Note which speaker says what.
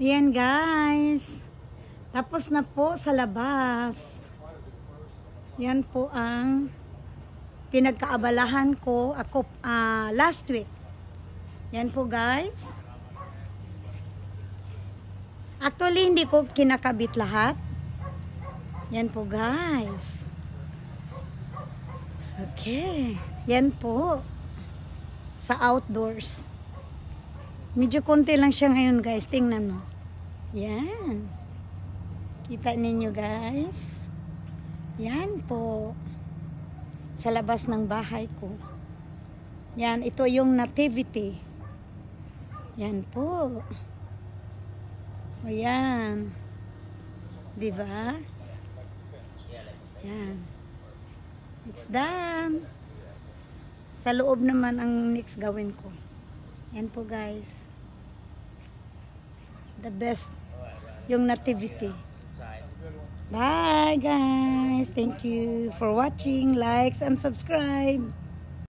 Speaker 1: Ayan guys. Tapos na po sa labas. Yan po ang pinagkaabalahan ko ako last week. Yan po guys. Actually hindi ko kinakabit lahat. Yan po guys. Okay. Yan po. Sa outdoors. Medyo konti lang siya ngayon guys. Tingnan mo. Yan. Kita ninyo guys. Yan po. Sa labas ng bahay ko. Yan. Ito yung nativity. Yan po. Ayan. Diba? Yan. It's done. Sa loob naman ang next gawin ko. Yan po guys. The best. Yung nativity. Bye guys. Thank you for watching. Likes and subscribe.